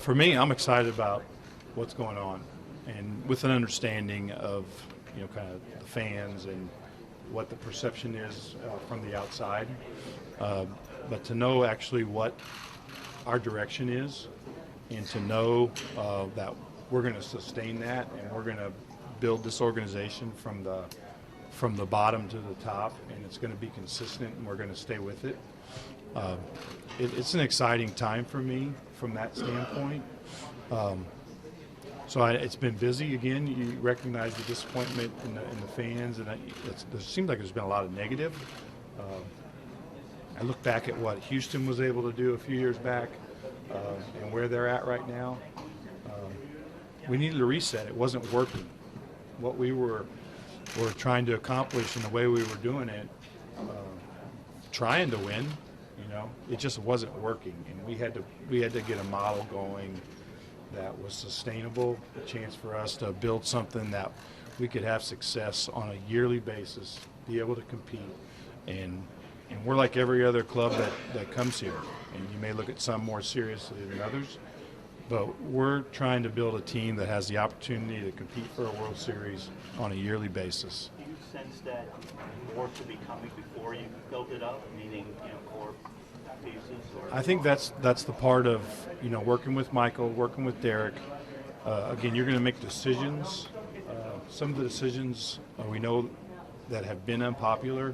For me, I'm excited about what's going on, and with an understanding of kind of the fans and what the perception is from the outside. But to know actually what our direction is, and to know that we're going to sustain that, and we're going to build this organization from the bottom to the top, and it's going to be consistent, and we're going to stay with it. It's an exciting time for me from that standpoint. So it's been busy. Again, you recognize the disappointment in the fans, and it seems like there's been a lot of negative. I look back at what Houston was able to do a few years back and where they're at right now. We needed to reset. It wasn't working. What we were trying to accomplish and the way we were doing it, trying to win, it just wasn't working. And we had to get a model going that was sustainable, a chance for us to build something that we could have success on a yearly basis, be able to compete. And we're like every other club that comes here. And you may look at some more seriously than others, but we're trying to build a team that has the opportunity to compete for a World Series on a yearly basis. Do you sense that more should be coming before you build it up, meaning core pieces? Or? I think that's the part of working with Michael, working with Derek. Again, you're going to make decisions. Some of the decisions we know that have been unpopular,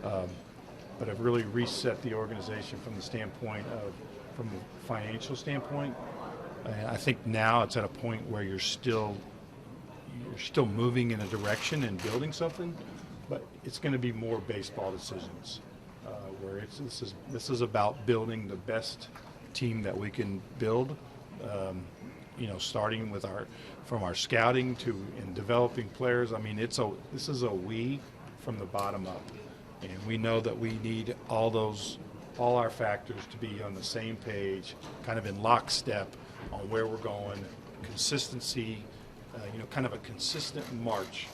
but have really reset the organization from the standpoint from a financial standpoint. And I think now it's at a point where you're still moving in a direction and building something, but it's going to be more baseball decisions, where this is about building the best team that we can build. Starting with from our scouting and developing players. I mean, this is a we from the bottom up, and we know that we need all our factors to be on the same page, kind of in lockstep on where we're going, consistency, kind of a consistent march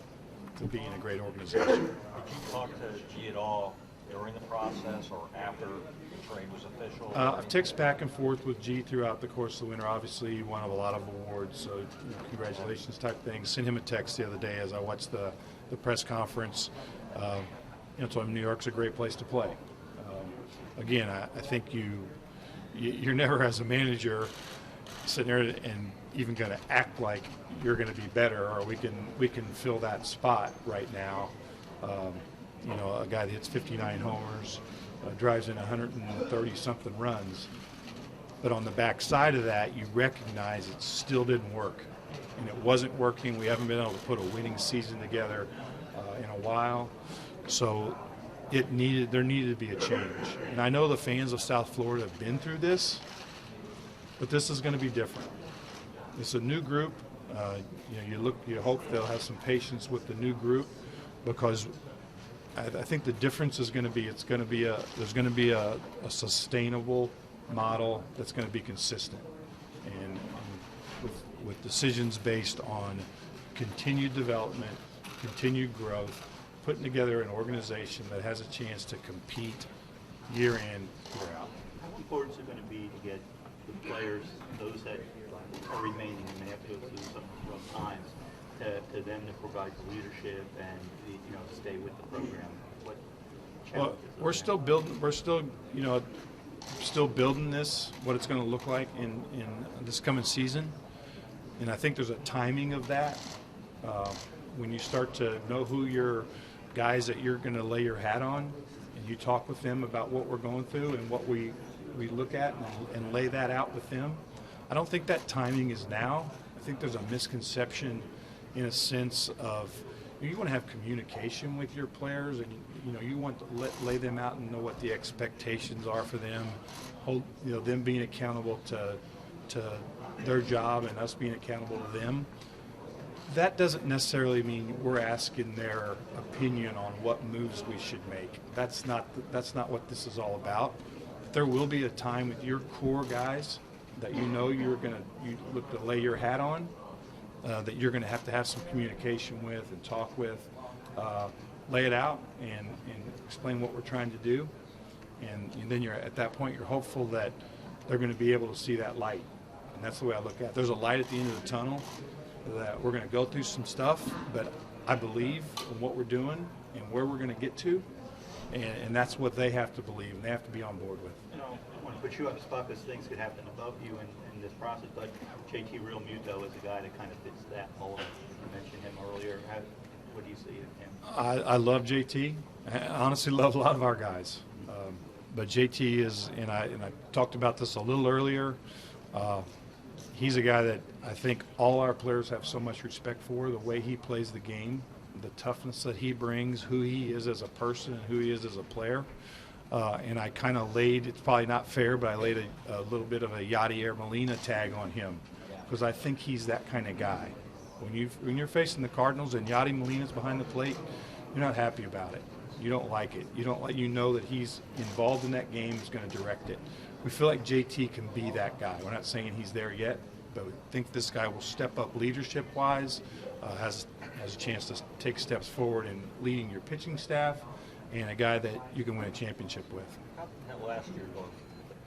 to being a great organization. Did you talk to G at all during the process or after the trade was official? I've texted back and forth with G throughout the course of the winter. Obviously, he won a lot of awards, so congratulations type thing. Sent him a text the other day as I watched the press conference. Told him New York's a great place to play. Again, I think you're never as a manager sitting there and even going to act like you're going to be better, or we can fill that spot right now. A guy that hits 59 homers, drives in 130-something runs. But on the back side of that, you recognize it still didn't work. And it wasn't working. We haven't been able to put a winning season together in a while. So there needed to be a change. And I know the fans of South Florida have been through this, but this is going to be different. It's a new group. You hope they'll have some patience with the new group, because I think the difference is going to be there's going to be a sustainable model that's going to be consistent, and with decisions based on continued development, continued growth, putting together an organization that has a chance to compete year in, year out. How important is it going to be to get the players, those that are remaining and may have to go through some rough times, to them to provide the leadership and stay with the program? What challenges? We're still building. We're still building this. What it's going to look like in this coming season, and I think there's a timing of that. When you start to know who your guys that you're going to lay your hat on, and you talk with them about what we're going through and what we look at and lay that out with them. I don't think that timing is now. I think there's a misconception in a sense of you want to have communication with your players, and you want to lay them out and know what the expectations are for them, them being accountable to their job and us being accountable to them. That doesn't necessarily mean we're asking their opinion on what moves we should make. That's not what this is all about. There will be a time with your core guys that you look to lay your hat on, that you're going to have some communication with and talk with, lay it out and explain what we're trying to do, and then at that point you're hopeful that they're going to be able to see that light And that's the way I look at it. There's a light at the end of the tunnel that we're going to go through some stuff, but I believe in what we're doing and where we're going to get to, and that's what they have to believe and they have to be on board with. You know, I want to put you on the spot because things could happen above you in this process, but JT Realmuto is a guy that kind of fits that mold. You mentioned him earlier. What do you see in him? I love JT. I honestly love a lot of our guys. But JT is, and I talked about this a little earlier, he's a guy that I think all our players have so much respect for, the way he plays the game, the toughness that he brings, who he is as a person and who he is as a player. And I kind of laid, it's probably not fair, but I laid a little bit of a Yadier Molina tag on him because I think he's that kind of guy. When you're facing the Cardinals and Yadi Molina's behind the plate, you're not happy about it. You don't like it. You don't let you know that he's involved in that game, he's going to direct it. We feel like JT can be that guy. We're not saying he's there yet, but we think this guy will step up leadership-wise, has a chance to take steps forward in leading your pitching staff, and a guy that you can win a championship with. How last year going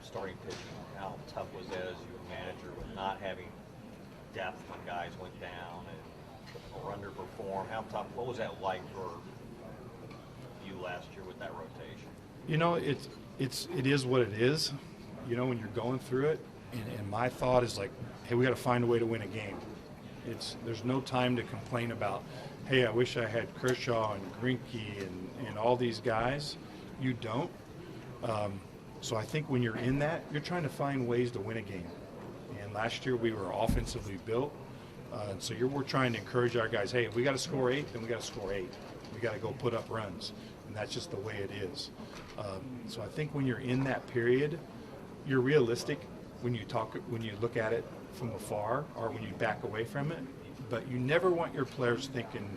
starting pitching, how tough was that as your manager with not having depth when guys went down or underperform? How tough? What was that like for you last year with that rotation? You know, it is what it is. You know, when you're going through it, and my thought is like, hey, we got to find a way to win a game. There's no time to complain about, hey, I wish I had Kershaw and Greinke and all these guys. You don't. So I think when you're in that, you're trying to find ways to win a game. And last year we were offensively built. And so we're trying to encourage our guys, hey, if we got to score 8, then we got to score 8. We got to go put up runs. And that's just the way it is. So I think when you're in that period, you're realistic when you look at it from afar or when you back away from it. But you never want your players thinking,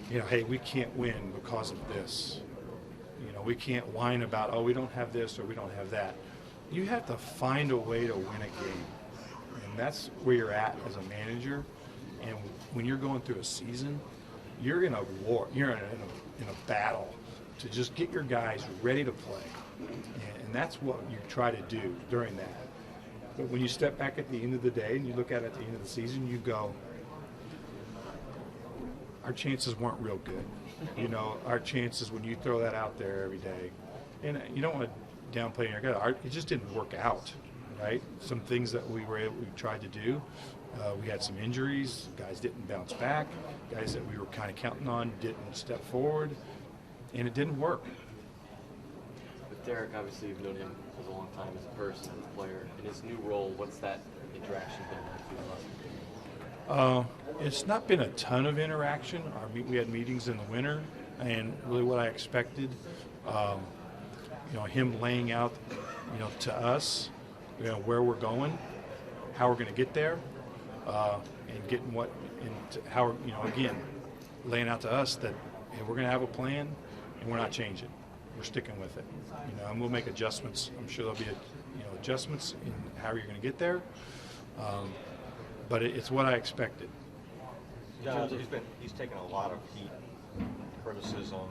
you know, hey, we can't win because of this. You know, we can't whine about, oh, we don't have this or we don't have that. You have to find a way to win a game. And that's where you're at as a manager. And when you're going through a season, you're in a war. You're in a battle to just get your guys ready to play. And that's what you try to do during that. But when you step back at the end of the day and you look at it at the end of the season, you go, our chances weren't real good. You know, our chances when you throw that out there every day. And you don't want to downplay your guy. It just didn't work out, right? Some things that we tried to do. We had some injuries. Guys didn't bounce back. Guys that we were kind of counting on didn't step forward. And it didn't work. With Derek, obviously you've known him for a long time as a person, as a player. In his new role, what's that interaction been like? It's not been a ton of interaction. We had meetings in the winter, and really what I expected, you know, him laying out, you know, to us, you know, where we're going, how we're going to get there, and getting how, you know, again, laying out to us that, hey, we're going to have a plan, and we're not changing. We're sticking with it, you know, and we'll make adjustments. I'm sure there'll be, adjustments in how you're going to get there. But it's what I expected. John, he's taken a lot of heat, criticism.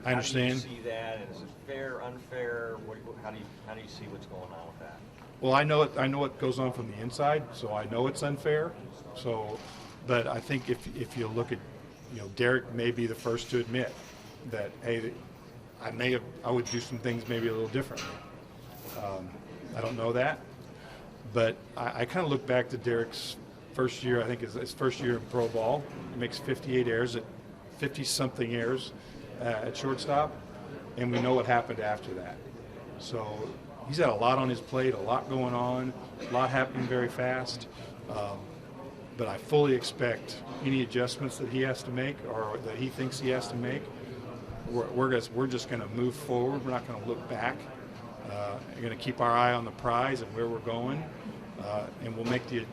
I understand. How do you see that? And is it fair, unfair? How do you see what's going on with that? Well, I know what goes on from the inside, so I know it's unfair. So, but I think if you look at, you know, Derek may be the first to admit that, hey, I would do some things maybe a little differently. I don't know that. But I kind of look back to Derek's first year, I think his first year in pro ball. He makes 58 errors, 50-something errors at shortstop, and we know what happened after that. So he's had a lot on his plate, a lot going on, a lot happening very fast. But I fully expect any adjustments that he has to make or that he thinks he has to make, we're just going to move forward. We're not going to look back. We're going to keep our eye on the prize and where we're going, and we'll make the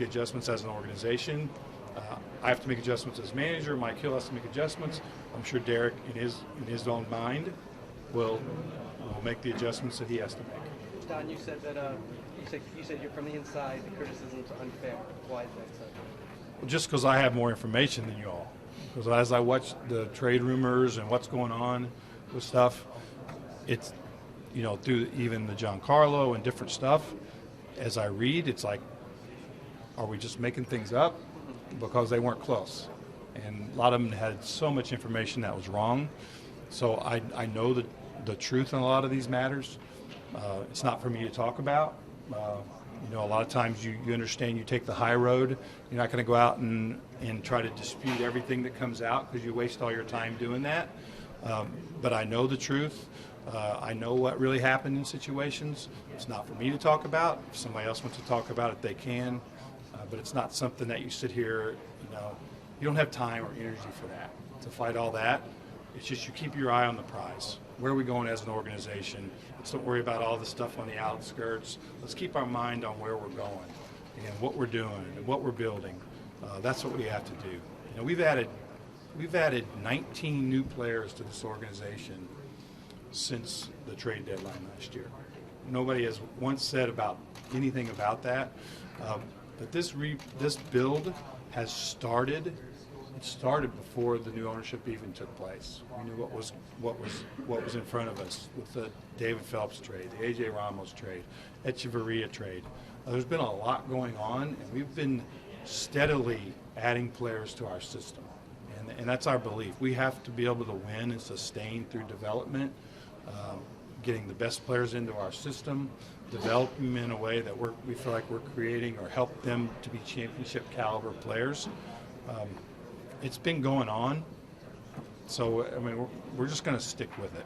adjustments as an organization. I have to make adjustments as manager. Mike Hill has to make adjustments. I'm sure Derek, in his own mind, will make the adjustments that he has to make. Don, you said that you said you're from the inside. The criticism's unfair. Why is that so? Just because I have more information than you all. Because as I watch the trade rumors and what's going on with stuff, it's, you know, through even the Giancarlo and different stuff, as I read, it's like, are we just making things up because they weren't close? And a lot of them had so much information that was wrong. So I know the truth in a lot of these matters. It's not for me to talk about. A lot of times you understand you take the high road. You're not going to go out and try to dispute everything that comes out because you waste all your time doing that. But I know the truth. I know what really happened in situations. It's not for me to talk about. If somebody else wants to talk about it, they can. But it's not something that you sit here, you don't have time or energy for that, to fight all that. It's just you keep your eye on the prize. Where are we going as an organization? Let's don't worry about all the stuff on the outskirts. Let's keep our mind on where we're going and what we're doing and what we're building. That's what we have to do. We've added 19 new players to this organization since the trade deadline last year. Nobody has once said about anything about that. But this build has started. It started before the new ownership even took place. We knew what was in front of us with the David Phelps trade, the A.J. Ramos trade, Echeverria trade. There's been a lot going on, and we've been steadily adding players to our system. And that's our belief. We have to be able to win and sustain through development, getting the best players into our system, develop them in a way that we feel like we're creating or help them to be championship caliber players. It's been going on, so we're just going to stick with it.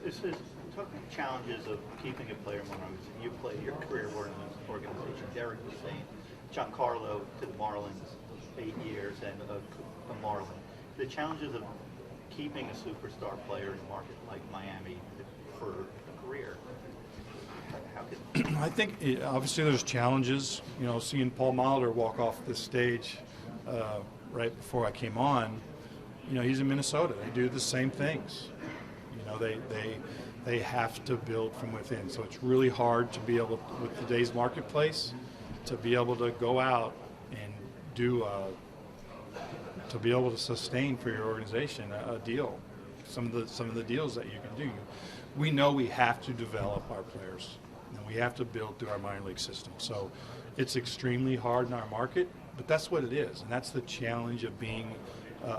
This is talking challenges of keeping a player more. You play your career were in this organization. Derek was saying, Giancarlo to the Marlins, 8 years, and a Marlin. The challenges of keeping a superstar player in a market like Miami for a career. I think obviously there's challenges. Seeing Paul Molitor walk off this stage right before I came on. He's in Minnesota. They do the same things. They have to build from within. So it's really hard to be able, with today's marketplace, to be able to go out and do to be able to sustain for your organization a deal. Some of the deals that you can do. We know we have to develop our players. And we have to build through our minor league system. So it's extremely hard in our market, but that's what it is. And that's the challenge of being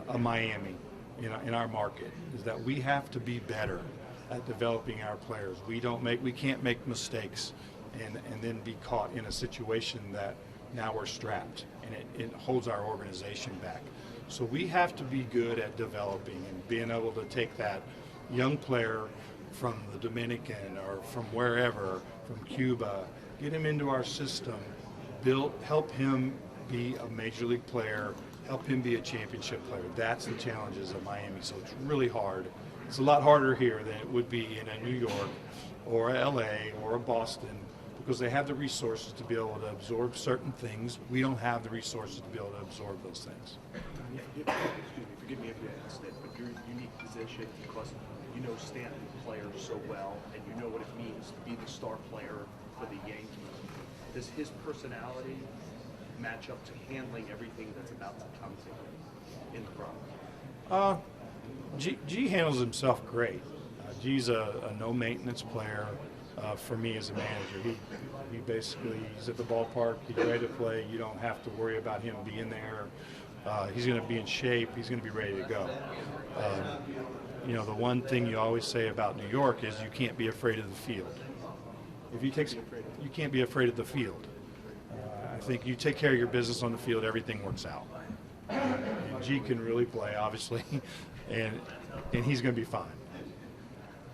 a Miami in our market, is that we have to be better at developing our players. We can't make mistakes and then be caught in a situation that now we're strapped and it holds our organization back. So we have to be good at developing and being able to take that young player from the Dominican or from wherever, from Cuba, get him into our system, help him be a major league player, help him be a championship player. That's the challenges of Miami. So it's really hard. It's a lot harder here than it would be in a New York or a LA or a Boston, because they have the resources to be able to absorb certain things. We don't have the resources to be able to absorb those things. Excuse me, forgive me if you asked it, but your unique position, because you know Stanton players so well, and you know what it means to be the star player for the Yankees. Does his personality match up to handling everything that's about to come to him in the problem? G handles himself great. G's a no-maintenance player for me as a manager. He basically, he's at the ballpark, he's ready to play. You don't have to worry about him being there. He's going to be in shape. He's going to be ready to go. The one thing you always say about New York is you can't be afraid of the field. You can't be afraid of the field. I think you take care of your business on the field, everything works out. And G can really play, obviously, and he's going to be fine.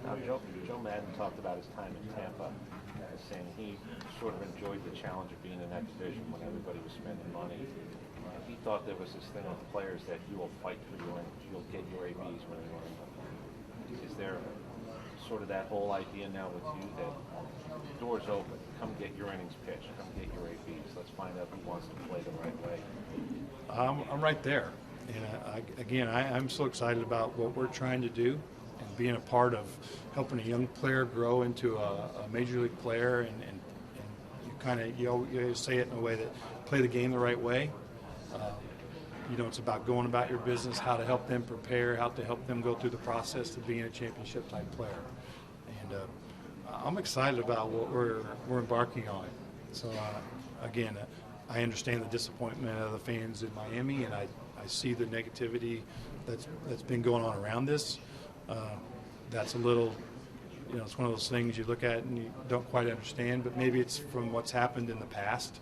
Now, Joe Madden talked about his time in Tampa, saying he sort of enjoyed the challenge of being in that division when everybody was spending money. And he thought there was this thing with players that you will fight for your earnings, you'll get your ABs when you earn them. Is there sort of that whole idea now with you that doors open, come get your innings pitched, come get your ABs, let's find out who wants to play the right way? I'm right there. And I'm so excited about what we're trying to do and being a part of helping a young player grow into a major league player, and you say it in a way that play the game the right way. It's about going about your business, how to help them prepare, how to help them go through the process of being a championship type player. And I'm excited about what we're embarking on. So again, I understand the disappointment of the fans in Miami, and I see the negativity that's been going on around this. That's a little, it's one of those things you look at and you don't quite understand, but maybe it's from what's happened in the past.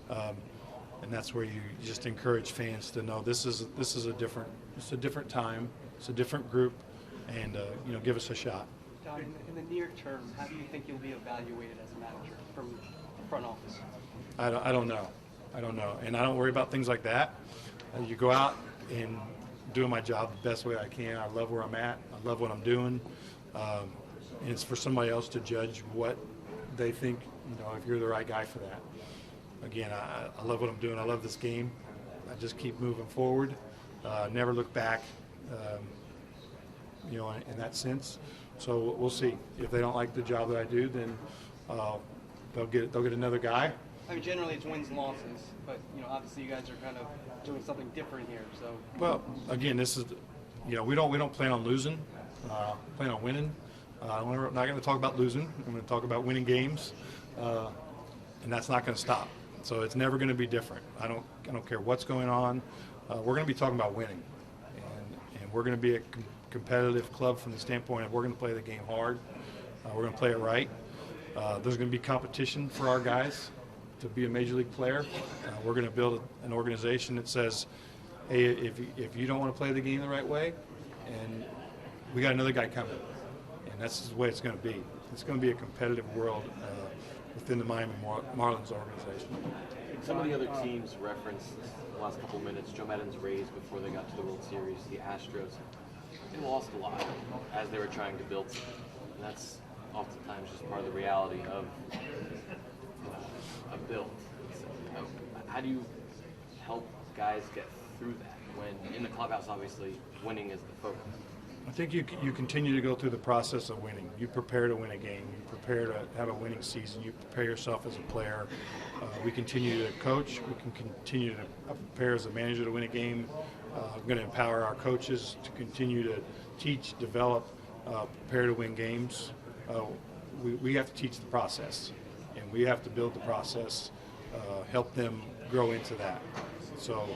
And that's where you just encourage fans to know this is a different time, it's a different group, and give us a shot. Don, in the near term, how do you think you'll be evaluated as a manager from the front office? I don't know, and I don't worry about things like that. You go out and doing my job the best way I can. I love where I'm at. I love what I'm doing. And it's for somebody else to judge what they think. If you're the right guy for that. Again, I love what I'm doing. I love this game. I just keep moving forward. Never look back. In that sense. So we'll see. If they don't like the job that I do, then they'll get another guy. I mean, generally it's wins and losses, but obviously you guys are kind of doing something different here. So. Well, again, this is, we don't plan on losing. Plan on winning. We're not going to talk about losing. I'm going to talk about winning games, and that's not going to stop. So it's never going to be different. I don't care what's going on. We're going to be talking about winning, and we're going to be a competitive club from the standpoint of we're going to play the game hard. We're going to play it right. There's going to be competition for our guys to be a major league player. We're going to build an organization that says, hey, if you don't want to play the game the right way, and we got another guy coming, and that's the way it's going to be. It's going to be a competitive world within the Miami Marlins organization. Some of the other teams referenced the last couple of minutes, Joe Maddon's Rays before they got to the World Series, the Astros. They lost a lot as they were trying to build something. And that's oftentimes just part of the reality of a build. So, how do you help guys get through that when in the clubhouse, obviously, winning is the focus? I think you continue to go through the process of winning. You prepare to win a game. You prepare to have a winning season. You prepare yourself as a player. We continue to coach. We can continue to prepare as a manager to win a game. We're going to empower our coaches to continue to teach, develop, prepare to win games. We have to teach the process, and we have to build the process, help them grow into that. So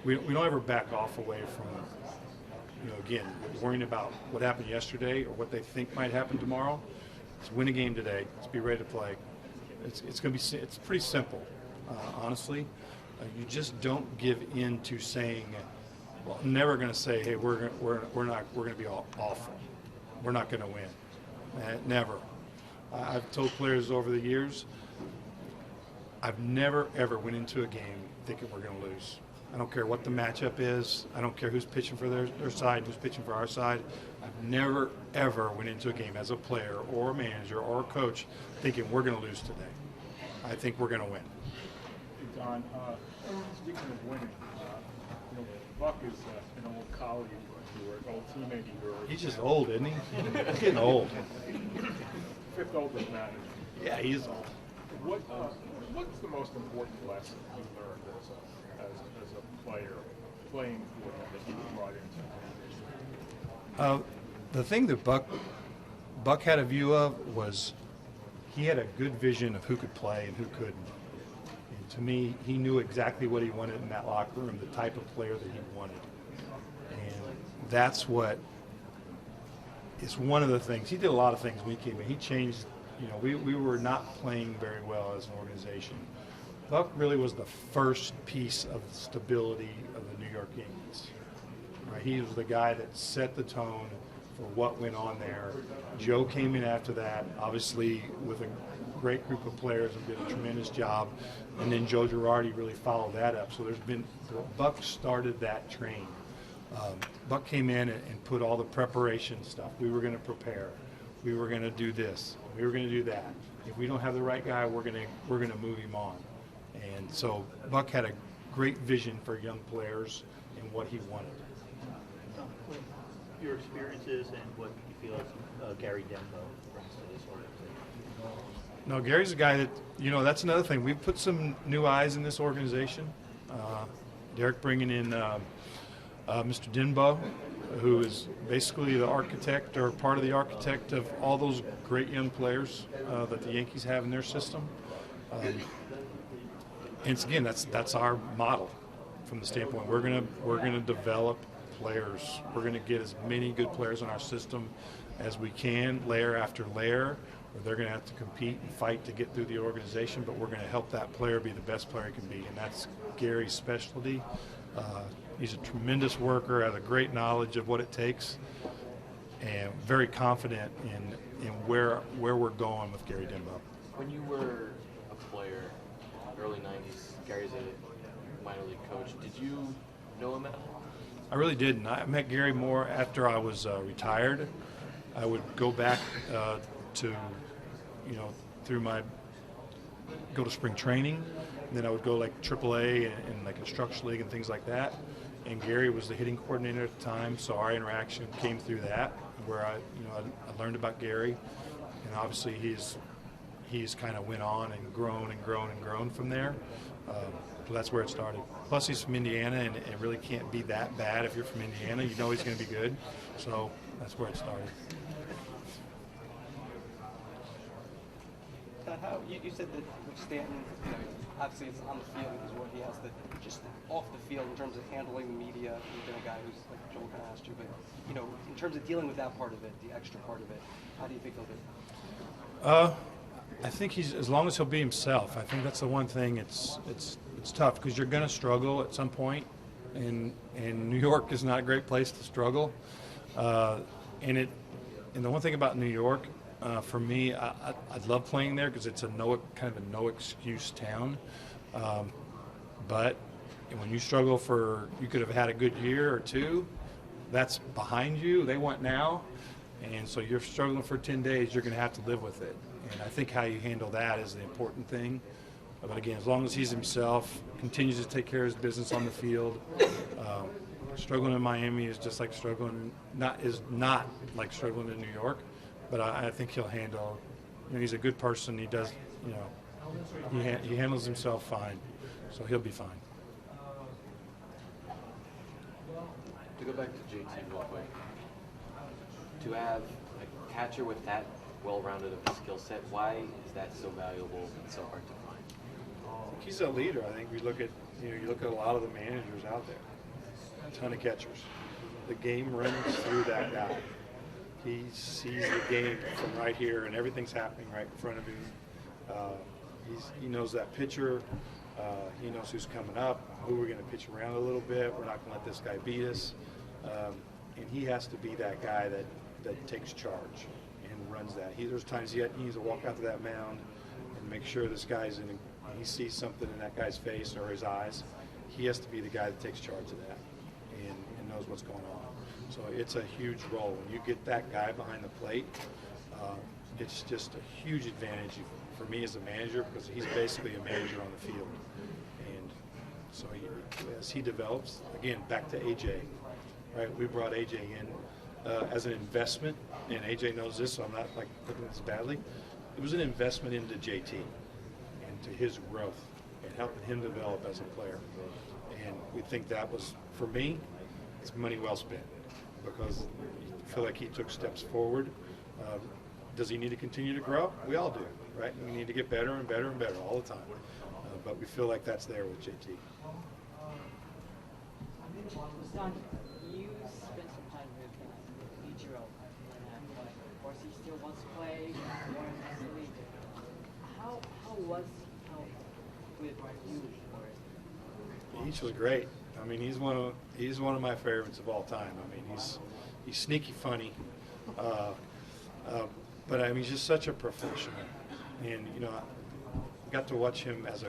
we don't ever back off away from, again, worrying about what happened yesterday or what they think might happen tomorrow. Let's win a game today. Let's be ready to play. It's going to be. It's pretty simple, honestly. You just don't give in to saying, well, I'm never going to say, hey, we're going to be awful. We're not going to win. Never. I've told players over the years, I've never ever went into a game thinking we're going to lose. I don't care what the matchup is. I don't care who's pitching for their side, who's pitching for our side. I've never, ever went into a game as a player or a manager or a coach thinking we're going to lose today. I think we're going to win. Hey, Don, speaking of winning, Buck is an old colleague of yours, old teammate of yours. He's just old, isn't he? He's getting old. Fifth oldest manager. Yeah, he's old. What's the most important lesson you learned as a player playing for him that you brought into the thing that Buck had a view of was he had a good vision of who could play and who couldn't. And to me, he knew exactly what he wanted in that locker room, the type of player that he wanted. And that's what is one of the things. He did a lot of things when he came in. He changed, we were not playing very well as an organization. Buck really was the first piece of stability of the New York Yankees. Right? He was the guy that set the tone for what went on there. Joe came in after that, obviously with a great group of players and did a tremendous job. And then Joe Girardi really followed that up. So Buck started that train. Buck came in and put all the preparation stuff. We were going to prepare. We were going to do this. We were going to do that. If we don't have the right guy, we're going to move him on. And so Buck had a great vision for young players and what he wanted. Your experiences and what you feel like Gary Denbo brings to this organization. No, Gary's a guy that, that's another thing. We've put some new eyes in this organization. Derek bringing in Mr. Denbo, who is basically the architect or part of the architect of all those great young players that the Yankees have in their system. And again, that's our model from the standpoint we're gonna develop players. We're gonna get as many good players in our system as we can, layer after layer. They're going to have to compete and fight to get through the organization, but we're going to help that player be the best player he can be, and that's Gary's specialty. He's a tremendous worker, has a great knowledge of what it takes, and very confident in where we're going with Gary Dimbo. When you were a player, early 90s, Gary's a minor league coach, did you know him at all? I really didn't. I met Gary more after I was retired. I would go back to, go to spring training, and then I would go like AAA and like Instruction League and things like that. And Gary was the hitting coordinator at the time, so our interaction came through that, where I learned about Gary, and obviously he's kind of went on and grown and grown and grown from there. So that's where it started. Plus, he's from Indiana, and it really can't be that bad if you're from Indiana. You know he's going to be good. So that's where it started. How you said that with Stanton, obviously it's on the field is what he has to just off the field in terms of handling the media. He's been a guy who's like Joel kind of asked you, but in terms of dealing with that part of it, the extra part of it, how do you think he'll do? I think he's, as long as he'll be himself. I think that's the one thing. It's tough because you're going to struggle at some point, and New York is not a great place to struggle. And the one thing about New York. For me, I'd love playing there because it's kind of a no excuse town. But when you struggle you could have had a good year or two, that's behind you. They want now, and so you're struggling for 10 days. You're going to have to live with it. And I think how you handle that is the important thing. But again, as long as he's himself, continues to take care of his business on the field. Struggling in Miami is just like not like struggling in New York. But I think he'll handle. He's a good person. He does. He handles himself fine, so he'll be fine. To go back to JT real quick, to have a catcher with that well-rounded of a skill set, why is that so valuable and so hard to find? I think he's a leader. I think we look at you look at a lot of the managers out there, a ton of catchers. The game runs through that guy. He sees the game from right here, and everything's happening right in front of him. He knows that pitcher. He knows who's coming up, who we're going to pitch around a little bit. We're not going to let this guy beat us. And he has to be that guy that takes charge and runs that. There's times he needs to walk out to that mound and make sure this guy's he sees something in that guy's face or his eyes. He has to be the guy that takes charge of that and knows what's going on. So it's a huge role. When you get that guy behind the plate, it's just a huge advantage for me as a manager because he's basically a manager on the field. And so as he develops, again, back to AJ, right? We brought AJ in as an investment, and AJ knows this, so I'm not like looking at this badly. It was an investment into JT and to his growth and helping him develop as a player. And we think that was, for me, it's money well spent. Because I feel like he took steps forward. Does he need to continue to grow? We all do, right? We need to get better and better and better all the time. But we feel like that's there with JT. Don, you spent some time with Ichiro, and of course he still wants to play more intensely. How with you? He was great. I mean, he's one of my favorites of all time. I mean, he's sneaky funny, but I mean, he's just such a professional. And I got to watch him as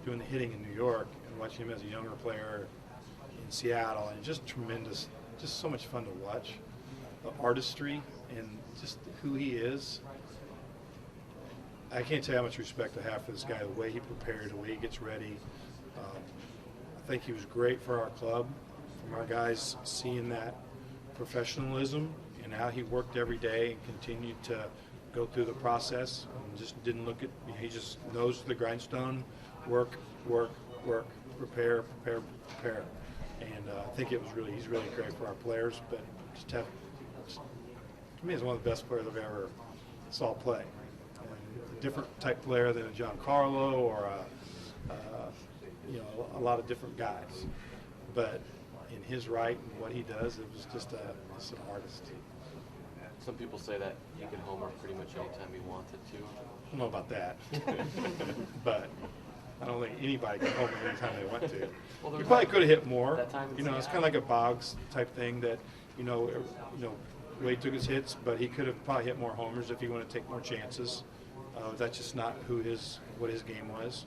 doing the hitting in New York, and watch him as a younger player in Seattle, and just tremendous, just so much fun to watch. The artistry and just who he is. I can't tell you how much respect I have for this guy. The way he prepared, the way he gets ready. I think he was great for our club, from our guys seeing that professionalism and how he worked every day and continued to go through the process and just didn't look at, he just knows the grindstone, work, prepare. And I think he's really great for our players. But just to me, he's one of the best players I've ever saw play. And a different type player than a Giancarlo or a lot of different guys. But in his right and what he does, it was just an artist. Some people say that he could homer pretty much anytime he wanted to. I don't know about that, but I don't think anybody can homer anytime they want to. Well, He probably could have hit more. that time in It's kind of like a Boggs type thing that Wade took his hits, but he could have probably hit more homers if he wanted to take more chances. That's just not what his game was.